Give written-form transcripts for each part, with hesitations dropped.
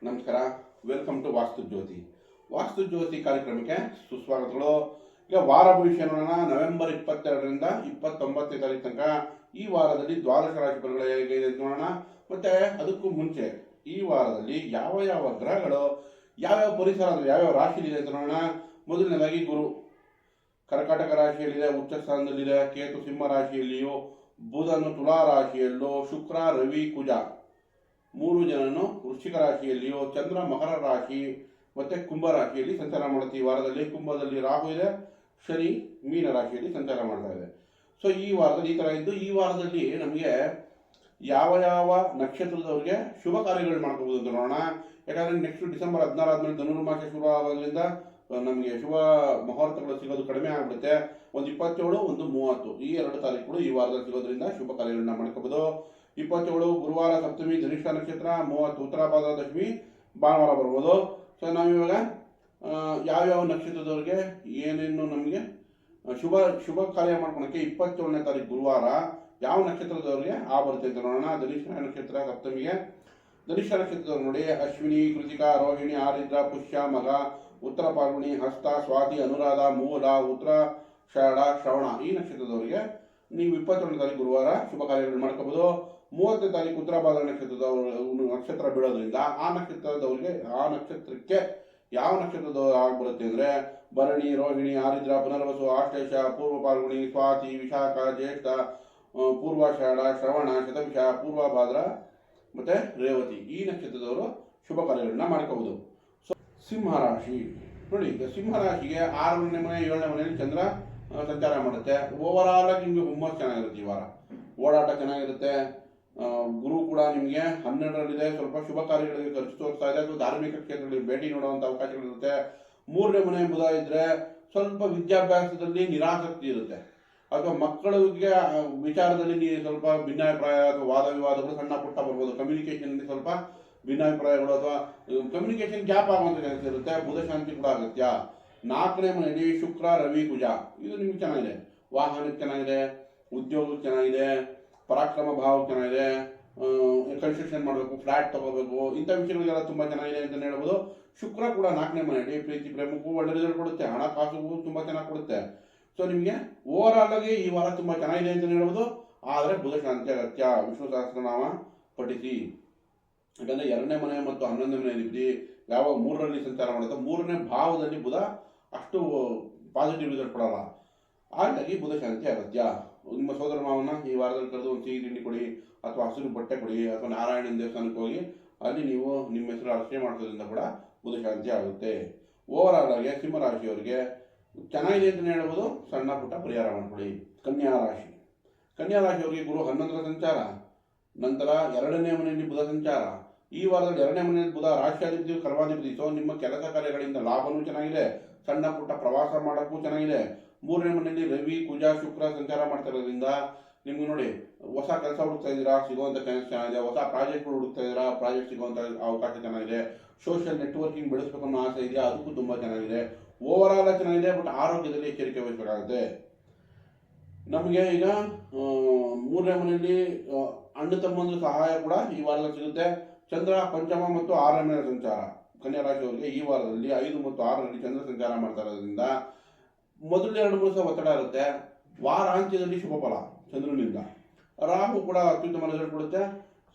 ನಮಸ್ಕಾರ, welcome to ವಾಸ್ತು ಜ್ಯೋತಿ. ವಾಸ್ತು ಜ್ಯೋತಿ ಕಾರ್ಯಕ್ರಮಕ್ಕೆ ಸುಸ್ವಾಗತಗಳು. ಈಗ ವಾರ ಭವಿಷ್ಯ ನೋಡೋಣ. ನವೆಂಬರ್ 22ರಿಂದ 29ನೇ ತಾರೀಕು ತನಕ ಈ ವಾರದಲ್ಲಿ ದ್ವಾದಶ ರಾಶಿ ಫಲಗಳು ಹೇಗಿದೆ ನೋಡೋಣ. ಮತ್ತೆ ಅದಕ್ಕೂ ಮುಂಚೆ ಈ ವಾರದಲ್ಲಿ ಯಾವ ಯಾವ ಗ್ರಹಗಳು ಯಾವ್ಯಾವ ಪರಿಸರ ಅಂದರೆ ಯಾವ್ಯಾವ ರಾಶಿಯಲ್ಲಿದೆ ಅಂತ ನೋಡೋಣ. ಮೊದಲನೇದಾಗಿ ಗುರು ಕರ್ಕಾಟಕ ರಾಶಿಯಲ್ಲಿದೆ, ಉಚ್ಚ ಸ್ಥಾನದಲ್ಲಿದೆ. ಕೇತು ಸಿಂಹ ರಾಶಿಯಲ್ಲಿಯೂ, ಬುಧನು ತುಲಾ ರಾಶಿಯಲ್ಲೂ, ಶುಕ್ರ ರವಿ ಕುಜ ಮೂರು ಜನನು ವೃಶ್ಚಿಕ ರಾಶಿಯಲ್ಲಿಯೂ, ಚಂದ್ರ ಮಕರ ರಾಶಿ ಮತ್ತೆ ಕುಂಭ ರಾಶಿಯಲ್ಲಿ ಸಂಚಾರ ಮಾಡುತ್ತೆ. ಈ ವಾರದಲ್ಲಿ ಕುಂಭದಲ್ಲಿ ರಾಹು ಇದೆ, ಶನಿ ಮೀನ ರಾಶಿಯಲ್ಲಿ ಸಂಚಾರ ಮಾಡ್ತಾ ಇದೆ. ಸೊ ಈ ವಾರದಲ್ಲಿ ಈ ತರ ಇದ್ದು, ಈ ವಾರದಲ್ಲಿ ನಮಗೆ ಯಾವ ಯಾವ ನಕ್ಷತ್ರದವರಿಗೆ ಶುಭ ಕಾರ್ಯಗಳು ಮಾಡ್ಕೋಬಹುದು ಅಂತ ನೋಡೋಣ. ಯಾಕಂದ್ರೆ ನೆಕ್ಸ್ಟ್ ಡಿಸೆಂಬರ್ 16 ಆದ್ಮೇಲೆ ಧನುರ್ಮಾಸ ಶುರು ಆಗೋದ್ರಿಂದ ನಮಗೆ ಶುಭ ಮುಹೂರ್ತಗಳು ಸಿಗೋದು ಕಡಿಮೆ ಆಗ್ಬಿಡುತ್ತೆ. ಒಂದು 27, ಒಂದು 30 ಈ 2 ತಾರೀಕುಗಳು ಈ ವಾರದಲ್ಲಿ ಸಿಗೋದ್ರಿಂದ ಶುಭ ಕಾರ್ಯಗಳನ್ನ ಮಾಡ್ಕೋಬಹುದು. 27 ಗುರುವಾರ ಸಪ್ತಮಿ ಧನಿಷ್ಠ ನಕ್ಷತ್ರ, 30 ಉತ್ತರ ಭಾದ ದಶಮಿ ಭಾನುವಾರ ಬರ್ಬೋದು. ಸೊ ನಾವಿವಾಗ ಯಾವ್ಯಾವ ನಕ್ಷತ್ರದವ್ರಿಗೆ ಏನೇನು ನಮಗೆ ಶುಭ ಕಾರ್ಯ ಮಾಡ್ಕೊಳಕ್ಕೆ 27ನೇ ತಾರೀಕು ಗುರುವಾರ ಯಾವ ನಕ್ಷತ್ರದವ್ರಿಗೆ ಬರುತ್ತೆ ಅಂತ ನೋಡೋಣ. ಧನಿಷ್ಠ ನಕ್ಷತ್ರ ಸಪ್ತಮಿಗೆ ಧನಿಷ್ಠ ನಕ್ಷತ್ರದವ್ರು ನೋಡಿ ಅಶ್ವಿನಿ, ಕೃತಿಕಾ, ರೋಹಿಣಿ, ಆರಿದ್ರ, ಪುಷ್ಯ, ಮಗ, ಉತ್ತರ ಪಾಲ್ಗುಣಿ, ಹಸ್ತ, ಸ್ವಾತಿ, ಅನುರಾಧ, ಮೂಲ, ಉತ್ತರಾಷಾಢ, ಶ್ರವಣ ಈ ನಕ್ಷತ್ರದವರಿಗೆ ನೀವು 22ನೇ ತಾರೀಕು ಗುರುವಾರ ಶುಭ ಕಾರ್ಯಗಳು ಮಾಡ್ಕೋಬಹುದು. 30ನೇ ತಾರೀಕು ಉತ್ತರ ಭಾದ ನಕ್ಷತ್ರ ಬೀಳೋದ್ರಿಂದ ಆ ನಕ್ಷತ್ರಕ್ಕೆ ಯಾವ ನಕ್ಷತ್ರದವರು ಆಗ್ಬರುತ್ತೆ ಅಂದ್ರೆ ಭರಣಿ, ರೋಹಿಣಿ, ಆರಿದ್ರ, ಪುನರ್ವಸು, ಆಶ್ಲೇಷ, ಪೂರ್ವ ಪಾಲ್ಗುಣಿ, ಸ್ವಾತಿ, ವಿಶಾಖ, ಜ್ಯೇಷ್ಠ, ಪೂರ್ವಾಷಾಢ, ಶ್ರವಣ, ಶತಭಿಷ, ಪೂರ್ವ ಭಾದ್ರ ಮತ್ತೆ ರೇವತಿ ಈ ನಕ್ಷತ್ರದವರು ಶುಭ ಕಾರ್ಯಗಳನ್ನ ಮಾಡ್ಕೋಬಹುದು. ಸೊ ಸಿಂಹರಾಶಿ ನೋಡಿ, ಈಗ ಸಿಂಹರಾಶಿಗೆ 6ನೇ ಮನೆ 7ನೇ ಮನೆಯಲ್ಲಿ ಚಂದ್ರ ಸಂಚಾರ ಮಾಡುತ್ತೆ. ಓವರ್ ಆಲ್ ಆಗಿ ನಿಮಗೆ ಹುಮ್ಮಸ್ ಚೆನ್ನಾಗಿರುತ್ತೆ. ಈ ವಾರ ಓಡಾಟ ಚೆನ್ನಾಗಿರುತ್ತೆ. ಗುರು ಕೂಡ ನಿಮಗೆ 12ರಲ್ಲಿದೆ. ಸ್ವಲ್ಪ ಶುಭ ಕಾರ್ಯಗಳಿಗೆ ಖರ್ಚು ತೋರಿಸ್ತಾ ಇದೆ. ಅಥವಾ ಧಾರ್ಮಿಕ ಕ್ಷೇತ್ರಗಳಿಗೆ ಭೇಟಿ ನೋಡುವಂಥ ಅವಕಾಶಗಳಿರುತ್ತೆ. 3ನೇ ಮನೆ ಬುಧ ಇದ್ರೆ ಸ್ವಲ್ಪ ವಿದ್ಯಾಭ್ಯಾಸದಲ್ಲಿ ನಿರಾಸಕ್ತಿ ಇರುತ್ತೆ. ಅಥವಾ ಮಕ್ಕಳಿಗೆ ವಿಚಾರದಲ್ಲಿ ಸ್ವಲ್ಪ ಭಿನ್ನಾಭಿಪ್ರಾಯ ಅಥವಾ ವಾದ ವಿವಾದಗಳು ಸಣ್ಣ ಪುಟ್ಟ ಬರ್ಬೋದು. ಕಮ್ಯುನಿಕೇಶನ್ ಸ್ವಲ್ಪ ಭಿನ್ನಾಭಿಪ್ರಾಯಗಳು ಅಥವಾ ಕಮ್ಯುನಿಕೇಶನ್ ಗ್ಯಾಪ್ ಆಗುವಂಥ ಕೆಲಸ ಇರುತ್ತೆ. ಬುಧ ಶಾಂತಿ ಕೂಡ ಅಗತ್ಯ. 4ನೇ ಮನೆಯಲ್ಲಿ ಶುಕ್ರ ರವಿ ಕುಜ ಇದು ನಿಮ್ಗೆ ಚೆನ್ನಾಗಿದೆ. ವಾಹನಕ್ಕೆ ಚೆನ್ನಾಗಿದೆ, ಉದ್ಯೋಗಕ್ಕೆ ಚೆನ್ನಾಗಿದೆ, ಪರಾಕ್ರಮ ಭಾವಕ್ಕೆ ಚೆನ್ನಾಗಿದೆ, ಕನ್ಸ್ಟ್ರಕ್ಷನ್ ಮಾಡಬೇಕು, ಫ್ಲಾಟ್ ತಗೋಬೇಕು, ಇಂಥ ವಿಷಯಗಳಿಗೆಲ್ಲ ತುಂಬ ಚೆನ್ನಾಗಿದೆ ಅಂತ ಹೇಳ್ಬೋದು. ಶುಕ್ರ ಕೂಡ 4ನೇ ಮನೆಯಲ್ಲಿ ಪ್ರೀತಿ ಪ್ರೇಮಕ್ಕೂ ಒಳ್ಳೆ ರಿಸಲ್ಟ್ ಕೊಡುತ್ತೆ, ಹಣಕಾಸುಗೂ ತುಂಬ ಚೆನ್ನಾಗಿ ಕೊಡುತ್ತೆ. ಸೊ ನಿಮಗೆ ಓವರ್ ಆಲ್ ಆಗಿ ಈ ವಾರ ತುಂಬ ಚೆನ್ನಾಗಿದೆ ಅಂತ ಹೇಳ್ಬೋದು. ಆದರೆ ಬುಧ ಶಾಂತಿ ಅಗತ್ಯ. ವಿಷ್ಣು ಸಹಸ್ರನಾಮ ಪಠಿಸಿ. ಯಾಕಂದರೆ 2ನೇ ಮನೆ ಮತ್ತು 11ನೇ ಮನೆ ಅಧಿಪತಿ ಯಾವಾಗ 3ರಲ್ಲಿ ಸಂಚಾರ ಮಾಡುತ್ತೆ, 3ನೇ ಭಾವದಲ್ಲಿ ಬುಧ ಅಷ್ಟು ಪಾಸಿಟಿವ್ ರಿಸಲ್ಟ್ ಕೊಡಲ್ಲ. ಹಾಗಾಗಿ ಬುಧ ಶಾಂತಿ ಅಗತ್ಯ. ನಿಮ್ಮ ಸೋದರ ಮಾವನ್ನ ಈ ವಾರದಲ್ಲಿ ಕರೆದು ಒಂದು ಸಿಹಿ ತಿಂಡಿ ಕೊಡಿ, ಅಥವಾ ಹಸಿರು ಬಟ್ಟೆ ಕೊಡಿ, ಅಥವಾ ನಾರಾಯಣನ ದೇವಸ್ಥಾನಕ್ಕೆ ಹೋಗಿ ಅಲ್ಲಿ ನೀವು ನಿಮ್ಮ ಹೆಸರು ಅರ್ಚನೆ ಮಾಡೋದ್ರಿಂದ ಕೂಡ ಬುಧ ಶಾಂತಿ ಆಗುತ್ತೆ. ಓವರ್ ಆಲ್ ಆಗಿ ಸಿಂಹರಾಶಿಯವರಿಗೆ ಚೆನ್ನಾಗಿದೆ ಅಂತಲೇ ಹೇಳ್ಬೋದು. ಸಣ್ಣ ಪುಟ್ಟ ಪರಿಹಾರ ಮಾಡ್ಕೊಳ್ಳಿ. ಕನ್ಯಾ ರಾಶಿಯವರಿಗೆ ಗುರು 11ರ ಸಂಚಾರ, ನಂತರ 2ನೇ ಮನೆಯಲ್ಲಿ ಬುಧ ಸಂಚಾರ. ಈ ವಾರದಲ್ಲಿ 2ನೇ ಮನೆಯಲ್ಲಿ ಬುಧ ರಾಷ್ಟ್ರಾಧಿಪತಿ, ಕರ್ಮಾಧಿಪತಿ. ಸೊ ನಿಮ್ಮ ಕೆಲಸ ಕಾರ್ಯಗಳಿಂದ ಲಾಭನೂ ಚೆನ್ನಾಗಿದೆ, ಸಣ್ಣ ಪುಟ್ಟ ಪ್ರವಾಸ ಮಾಡೋಕ್ಕೂ ಚೆನ್ನಾಗಿದೆ. 3ನೇ ಮನೆಯಲ್ಲಿ ರವಿ ಕುಜ ಶುಕ್ರ ಸಂಚಾರ ಮಾಡ್ತಾ ಇರೋದ್ರಿಂದ ನಿಮ್ಗೆ ನೋಡಿ ಹೊಸ ಕೆಲಸ ಹುಡುಕ್ತಾ ಇದ್ದೀರಾ, ಸಿಗುವಂಥ ಕೆಲಸ ಚೆನ್ನಾಗಿದೆ. ಹೊಸ ಪ್ರಾಜೆಕ್ಟ್ಗಳು ಹುಡುಕ್ತಾ ಇದ್ದೀರಾ, ಪ್ರಾಜೆಕ್ಟ್ ಸಿಗುವಂಥ ಅವಕಾಶ ಚೆನ್ನಾಗಿದೆ. ಸೋಷಿಯಲ್ ನೆಟ್ವರ್ಕಿಂಗ್ ಬೆಳೆಸಬೇಕು ಅನ್ನೋ ಆಸೆ ಇದೆಯಾ, ಅದಕ್ಕೂ ತುಂಬ ಚೆನ್ನಾಗಿದೆ. ಓವರ್ ಆಲ್ ಚೆನ್ನಾಗಿದೆ. ಬಟ್ ಆರೋಗ್ಯದಲ್ಲಿ ಎಚ್ಚರಿಕೆ ವಹಿಸಬೇಕಾಗುತ್ತೆ. ನಮಗೆ ಈಗ 3ನೇ ಮನೆಯಲ್ಲಿ ಅಣ್ಣ ತಮ್ಮಂದ್ರ ಸಹಾಯ ಕೂಡ ಈ ವಾರದಲ್ಲಿ ಸಿಗುತ್ತೆ. ಚಂದ್ರ ಪಂಚಮ ಮತ್ತು 6ನೇ ಮನೆ ಸಂಚಾರ. ಕನ್ಯಾ ರಾಶಿಯವರಿಗೆ ಈ ವಾರದಲ್ಲಿ 5 ಮತ್ತು 6ರಲ್ಲಿ ಚಂದ್ರ ಸಂಚಾರ ಮಾಡ್ತಾ ಇರೋದ್ರಿಂದ ಮೊದಲು 2-3 ದಿವಸ ಒತ್ತಡ ಇರುತ್ತೆ. ವಾರಾಂತ್ಯದಲ್ಲಿ ಶುಭ ಫಲ ಚಂದ್ರನಿಂದ. ರಾಹು ಕೂಡ ಅತ್ಯುತ್ತಮ ರಿಸಲ್ಟ್ ಕೊಡುತ್ತೆ.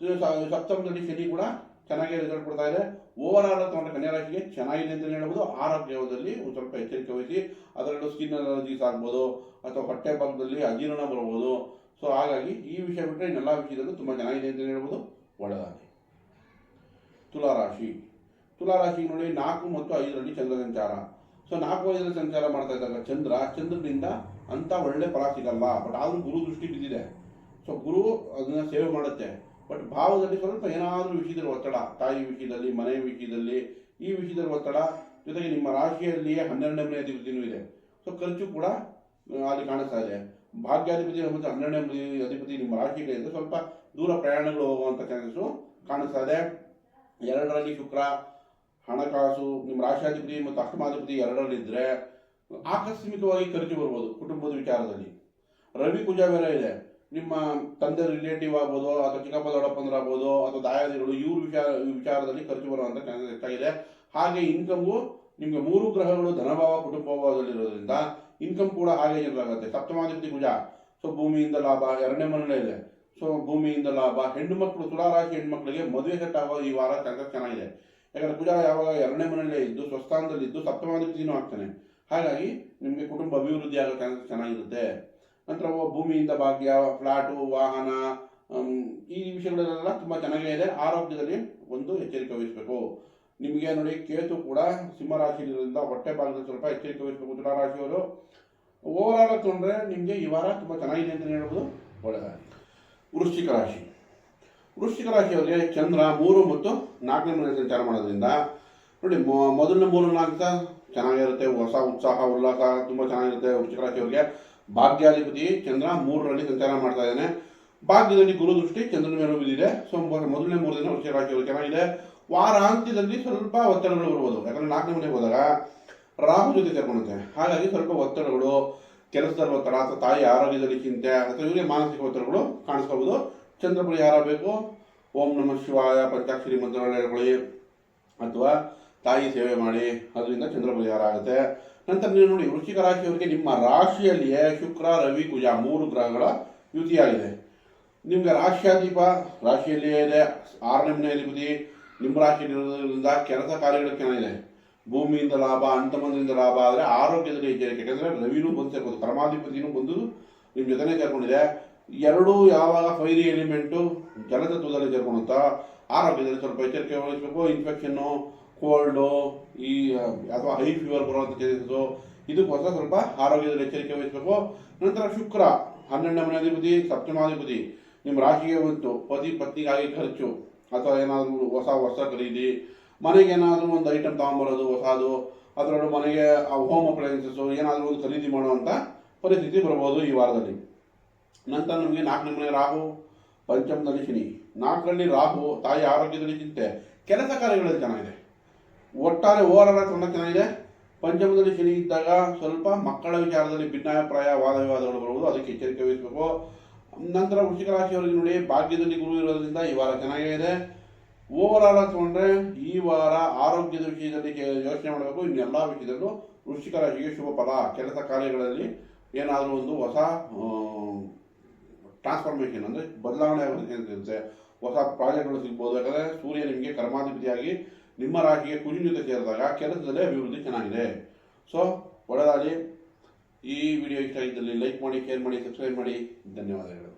ಸಪ್ತಮದಲ್ಲಿ ಶನಿ ಕೂಡ ಚೆನ್ನಾಗಿ ರಿಸಲ್ಟ್ ಕೊಡ್ತಾ ಇದೆ. ಓವರ್ ಆಲ್ ತಗೊಂಡ್ರೆ ಕನ್ಯಾ ರಾಶಿಗೆ ಚೆನ್ನಾಗಿದೆ ಅಂತ ಹೇಳ್ಬೋದು. ಆರೋಗ್ಯದಲ್ಲಿ ಒಂದು ಸ್ವಲ್ಪ ಎಚ್ಚರಿಕೆ ವಹಿಸಿ. ಅದರಲ್ಲೂ ಸ್ಕಿನ್ ಅಲರ್ಜೀಸ್ ಆಗ್ಬೋದು, ಅಥವಾ ಹೊಟ್ಟೆ ಭಾಗದಲ್ಲಿ ಅಜೀರ್ಣ ಬರ್ಬೋದು. ಸೊ ಹಾಗಾಗಿ ಈ ವಿಷಯ ಬಿಟ್ಟರೆ ಇನ್ನೆಲ್ಲ ವಿಷಯದಲ್ಲೂ ತುಂಬ ಚೆನ್ನಾಗಿದೆ ಅಂತ ಹೇಳ್ಬೋದು. ಒಳ್ಳೆಯದಾಗಿ. ತುಲಾರಾಶಿ ನೋಡಿ 4 ಮತ್ತು 5ರಲ್ಲಿ ಚಂದ್ರ ಸಂಚಾರ. ಸೊ 4-5ರಲ್ಲಿ ಸಂಚಾರ ಮಾಡ್ತಾ ಇದ್ದಾಗ ಚಂದ್ರನಿಂದ ಅಂತ ಒಳ್ಳೆ ಫಲ ಸಿಗಲ್ಲ. ಬಟ್ ಆದ್ರೂ ಗುರು ದೃಷ್ಟಿ ಬಿದ್ದಿದೆ. ಸೊ ಗುರು ಅದನ್ನ ಸೇವೆ ಮಾಡುತ್ತೆ. ಬಟ್ ಭಾವದಲ್ಲಿ ಸ್ವಲ್ಪ ಏನಾದರೂ ವಿಷಯದಲ್ಲಿ ಒತ್ತಡ, ತಾಯಿ ವಿಷಯದಲ್ಲಿ, ಮನೆ ವಿಷಯದಲ್ಲಿ, ಈ ವಿಷಯದಲ್ಲಿ ಒತ್ತಡ. ಜೊತೆಗೆ ನಿಮ್ಮ ರಾಶಿಯಲ್ಲಿಯೇ 12ನೇ ಮನೆ ಅಧಿಪತಿನೂ ಇದೆ. ಸೊ ಖರ್ಚು ಕೂಡ ಅಲ್ಲಿ ಕಾಣಿಸ್ತಾ ಇದೆ. ಭಾಗ್ಯಾಧಿಪತಿ ಮತ್ತು 12ನೇ ಮನೆ ಅಧಿಪತಿ ನಿಮ್ಮ ರಾಶಿಗೆ ಇದ್ದರೆ ಸ್ವಲ್ಪ ದೂರ ಪ್ರಯಾಣಗಳು ಹೋಗುವಂಥ ಚಾನ್ಸಸ್ಸು ಕಾಣಿಸ್ತಾ ಇದೆ. 2ರಲ್ಲಿ ಶುಕ್ರ ಹಣಕಾಸು, ನಿಮ್ಮ ರಾಶಿಯಾಧಿಪತಿ ಮತ್ತು ಅಷ್ಟಮಾಧಿಪತಿ 2ರಲ್ಲಿದ್ದರೆ ಆಕಸ್ಮಿಕವಾಗಿ ಖರ್ಚು ಬರ್ಬೋದು ಕುಟುಂಬದ ವಿಚಾರದಲ್ಲಿ. ರವಿ ಕುಜ ಬೇರೆ ಇದೆ. ನಿಮ್ಮ ತಂದೆ ರಿಲೇಟಿವ್ ಆಗ್ಬೋದು ಅಥವಾ ಚಿಕ್ಕಪ್ಪ ದೊಡ್ಡಪ್ಪಂದ್ರ ಆಗ್ಬೋದು ಅಥವಾ ದಾಯಾದಿಗಳು ಇವ್ರ ವಿಚಾರದಲ್ಲಿ ಖರ್ಚು ಬರುವಂಥ ಚಾನ್ಸಸ್ ಹೆಚ್ಚಾಗಿದೆ. ಹಾಗೆ ಇನ್ಕಮ್ಗೂ ನಿಮಗೆ 3 ಗ್ರಹಗಳು ಧನಭಾವ ಕುಟುಂಬಭಾವದಲ್ಲಿರೋದ್ರಿಂದ ಇನ್ಕಮ್ ಕೂಡ ಹಾಗೆ ಜನರಾಗುತ್ತೆ. ಸಪ್ತಮಾಧಿಪತಿ ಕುಜ, ಸೊ ಭೂಮಿಯಿಂದ ಲಾಭ, 2ನೇ ಮನೆಯಲ್ಲೇ ಇದೆ, ಸೊ ಭೂಮಿಯಿಂದ ಲಾಭ. ಹೆಣ್ಣು ಮಕ್ಕಳು, ತುಲಾರಾಶಿ ಹೆಣ್ಮಕ್ಳಿಗೆ ಮದುವೆ ಸೆಟ್ ಆಗೋ ಈ ವಾರ ಚಾನ್ಸಸ್ ಚೆನ್ನಾಗಿದೆ. ಯಾಕಂದ್ರೆ ಕುಜ ಯಾವಾಗ 2ನೇ ಮನೆಯಲ್ಲೇ ಇದ್ದು ಸ್ವಸ್ಥಾನದಲ್ಲಿದ್ದು ಸಪ್ತಮಾಧಿಪತಿನೂ ಆಗ್ತಾನೆ. ಹಾಗಾಗಿ ನಿಮಗೆ ಕುಟುಂಬ ಅಭಿವೃದ್ಧಿ ಆಗೋ ಚಾನ್ಸಸ್ ಚೆನ್ನಾಗಿರುತ್ತೆ. ನಂತರ ಭೂಮಿಯಿಂದ ಭಾಗ್ಯ, ಫ್ಲಾಟು, ವಾಹನ, ಈ ವಿಷಯಗಳೆಲ್ಲ ತುಂಬ ಚೆನ್ನಾಗೇ ಇದೆ. ಆರೋಗ್ಯದಲ್ಲಿ ಒಂದು ಎಚ್ಚರಿಕೆ ವಹಿಸಬೇಕು. ನಿಮಗೆ ನೋಡಿ ಕೇತು ಕೂಡ ಸಿಂಹರಾಶಿಯಿಂದ ಹೊಟ್ಟೆ ಭಾಗದಲ್ಲಿ ಸ್ವಲ್ಪ ಎಚ್ಚರಿಕೆ ವಹಿಸಬೇಕು ತುಲಾರಾಶಿಯವರು. ಓವರಾಲ್ ತೊಗೊಂಡ್ರೆ ನಿಮಗೆ ಈ ವಾರ ತುಂಬ ಚೆನ್ನಾಗಿದೆ ಅಂತ ಹೇಳ್ಬೋದು, ಒಳ್ಳೆಯದಾಗಿ. ವೃಶ್ಚಿಕ ರಾಶಿ. ವೃಶ್ಚಿಕ ರಾಶಿಯವರಿಗೆ ಚಂದ್ರ 3 ಮತ್ತು 4ನೇ ಮನೆಯಲ್ಲಿ ಸಂಚಾರ ಮಾಡೋದ್ರಿಂದ ನೋಡಿ ಮೊದಲನೇ 3-4 ಚೆನ್ನಾಗಿರುತ್ತೆ. ಹೊಸ ಉತ್ಸಾಹ ಉಲ್ಲಾಸ ತುಂಬ ಚೆನ್ನಾಗಿರುತ್ತೆ ವೃಶ್ಚಿಕ ರಾಶಿಯವರಿಗೆ. ಭಾಗ್ಯಾಧಿಪತಿ ಚಂದ್ರ 3ರಲ್ಲಿ ಸಂಚಾರ ಮಾಡ್ತಾ ಇದ್ದಾನೆ. ಭಾಗ್ಯದಲ್ಲಿ ಗುರು ದೃಷ್ಟಿ ಚಂದ್ರನ ಮೇಲೆ ಬಿದ್ದಿದೆ. ಸೊ ಮೊದಲನೇ 3 ದಿನ ವೃಶ್ಚಿಕ ರಾಶಿಯವರು ಚೆನ್ನಾಗಿದೆ. ವಾರಾಂತ್ಯದಲ್ಲಿ ಸ್ವಲ್ಪ ಒತ್ತಡಗಳು ಬರ್ಬೋದು. ಯಾಕಂದ್ರೆ 4ನೇ ಮನೆಗೆ ಹೋದಾಗ ರಾಹು ಜೊತೆ ಸೇರ್ಕೊಳ್ಳುತ್ತೆ. ಹಾಗಾಗಿ ಸ್ವಲ್ಪ ಒತ್ತಡಗಳು, ಕೆಲಸದಲ್ಲಿ ಒತ್ತಡ ಅಥವಾ ತಾಯಿ ಆರೋಗ್ಯದಲ್ಲಿ ಚಿಂತೆ ಅಥವಾ ಇವರಿಗೆ ಮಾನಸಿಕ ಒತ್ತಡಗಳು ಕಾಣಿಸ್ಕೋಬೋದು. ಚಂದ್ರ ಪರಿಹಾರ ಬೇಕು. ಓಂ ನಮಃ ಶಿವಾಯ ಪಂಚಾಕ್ಷರಿ ಮಂತ್ರಗಳು ಹೇಳ್ಕೊಳ್ಳಿ ಅಥವಾ ತಾಯಿ ಸೇವೆ ಮಾಡಿ, ಅದರಿಂದ ಚಂದ್ರ ಪರಿಹಾರ ಆಗುತ್ತೆ. ನಂತರ ನೀವು ನೋಡಿ ವೃಶ್ಚಿಕ ರಾಶಿಯವರಿಗೆ ನಿಮ್ಮ ರಾಶಿಯಲ್ಲಿಯೇ ಶುಕ್ರ, ರವಿ, ಕುಜ 3 ಗ್ರಹಗಳ ಯುತಿಯಾಗಿದೆ. ನಿಮಗೆ ರಾಶಿಯಾಧಿಪ ರಾಶಿಯಲ್ಲಿಯೇ ಇದೆ, 6ನೇ ಮನೆ ಅಧಿಪತಿ ನಿಮ್ಮ ರಾಶಿಯಲ್ಲಿರೋದ್ರಿಂದ ಕೆಲಸ ಕಾರ್ಯಗಳು ಚೆನ್ನಾಗಿದೆ. ಭೂಮಿಯಿಂದ ಲಾಭ, ಅಂತಮಂದಿರಿಂದ ಲಾಭ. ಆದರೆ ಆರೋಗ್ಯದಲ್ಲಿ ಎಚ್ಚರಿಕೆ. ಯಾಕಂದರೆ ರವಿನೂ ಬಂದು ಸೇರ್ಬೋದು, ಕರ್ಮಾಧಿಪತಿನೂ ಬಂದು ನಿಮ್ಮ ಜೊತೆನೇ ಸೇರ್ಕೊಂಡಿದೆ. 2 ಯಾವಾಗ ಫೈರಿ ಎಲಿಮೆಂಟು ಜಲತತ್ವದಲ್ಲಿ ಸೇರ್ಕೊಳುತ್ತಾ ಆರೋಗ್ಯದಲ್ಲಿ ಸ್ವಲ್ಪ ಎಚ್ಚರಿಕೆ ವಹಿಸಬೇಕು. ಇನ್ಫೆಕ್ಷನ್ನು, ಕೋಲ್ಡು, ಈ ಅಥವಾ ಹೈ ಫೀವರ್ ಬರುವಂಥ ಚಾನ್ಸಸ್ಸು, ಇದಕ್ಕೋಸ್ಕರ ಸ್ವಲ್ಪ ಆರೋಗ್ಯದಲ್ಲಿ ಎಚ್ಚರಿಕೆ ವಹಿಸಬೇಕು. ನಂತರ ಶುಕ್ರ 12ನೇ ಮನೆ ಅಧಿಪತಿ, ಸಪ್ತಮಾಧಿಪತಿ ನಿಮ್ಮ ರಾಶಿಗೆ ಬಂತು. ಪತಿ ಪತ್ನಿಗಾಗಿ ಖರ್ಚು ಅಥವಾ ಏನಾದರೂ ಹೊಸ ಖರೀದಿ, ಮನೆಗೆ ಏನಾದರೂ ಒಂದು ಐಟಮ್ ತಗೊಂಬರೋದು ಹೊಸದು, ಅದರಲ್ಲೂ ಮನೆಗೆ ಹೋಮ್ ಅಪ್ಲಯನ್ಸಸ್ಸು ಏನಾದರೂ ಒಂದು ಖರೀದಿ ಮಾಡುವಂಥ ಪರಿಸ್ಥಿತಿ ಬರ್ಬೋದು ಈ ವಾರದಲ್ಲಿ. ನಂತರ ನಮಗೆ 4ನೇ ಮನೆ ರಾಹು, ಪಂಚಮದಲ್ಲಿ ಶನಿ. 4ರಲ್ಲಿ ರಾಹು ತಾಯಿ ಆರೋಗ್ಯದಲ್ಲಿ ಚಿಂತೆ, ಕೆಲಸ ಕಾರ್ಯಗಳಲ್ಲಿ ಚೆನ್ನಾಗಿದೆ. ಒಟ್ಟಾರೆ ಓವರಾಲ್ ತುಂಬ ಚೆನ್ನಾಗಿದೆ. ಪಂಚಮದಲ್ಲಿ ಶನಿ ಇದ್ದಾಗ ಸ್ವಲ್ಪ ಮಕ್ಕಳ ವಿಚಾರದಲ್ಲಿ ಭಿನ್ನಾಭಿಪ್ರಾಯ, ವಾದ ವಿವಾದಗಳು ಬರುವುದು, ಅದಕ್ಕೆ ಎಚ್ಚರಿಕೆ ವಹಿಸಬೇಕು. ನಂತರ ವೃಶ್ಚಿಕ ರಾಶಿಯವರಿಗೆ ನೋಡಿ ಭಾಗ್ಯದಲ್ಲಿ ಗುರು ಇರೋದ್ರಿಂದ ಈ ವಾರ ಚೆನ್ನಾಗೇ ಇದೆ. ಓವರಾಲ್ ತಗೊಂಡ್ರೆ ಈ ವಾರ ಆರೋಗ್ಯದ ವಿಷಯದಲ್ಲಿ ಯೋಚನೆ ಮಾಡಬೇಕು. ಇನ್ನೆಲ್ಲ ವಿಷಯದಲ್ಲೂ ವೃಶ್ಚಿಕ ರಾಶಿಗೆ ಶುಭ ಫಲ. ಕೆಲಸ ಕಾರ್ಯಗಳಲ್ಲಿ ಏನಾದರೂ ಒಂದು ಹೊಸ ಟ್ರಾನ್ಸ್ಫಾರ್ಮೇಷನ್ ಅಂದರೆ ಬದಲಾವಣೆ ಆಗೋದಕ್ಕೆ ಹೊಸ ಪ್ರಾಜೆಕ್ಟ್ಗಳು ಸಿಗ್ಬೋದು. ಯಾಕಂದರೆ ಸೂರ್ಯ ನಿಮಗೆ ಕರ್ಮಾಧಿಪತಿಯಾಗಿ ನಿಮ್ಮ ರಾಶಿಗೆ ಕುಜ ಜೊತೆ ಸೇರಿದಾಗ ಕೆಲಸದಲ್ಲೇ ಅಭಿವೃದ್ಧಿ ಚೆನ್ನಾಗಿದೆ. ಸೊ ಒಳ್ಳೆಯದಾಗಲಿ. ಈ ವಿಡಿಯೋ ಇಷ್ಟ ಆಗಿದ್ದಲ್ಲಿ ಲೈಕ್ ಮಾಡಿ, ಶೇರ್ ಮಾಡಿ, ಸಬ್ಸ್ಕ್ರೈಬ್ ಮಾಡಿ. ಧನ್ಯವಾದಗಳು.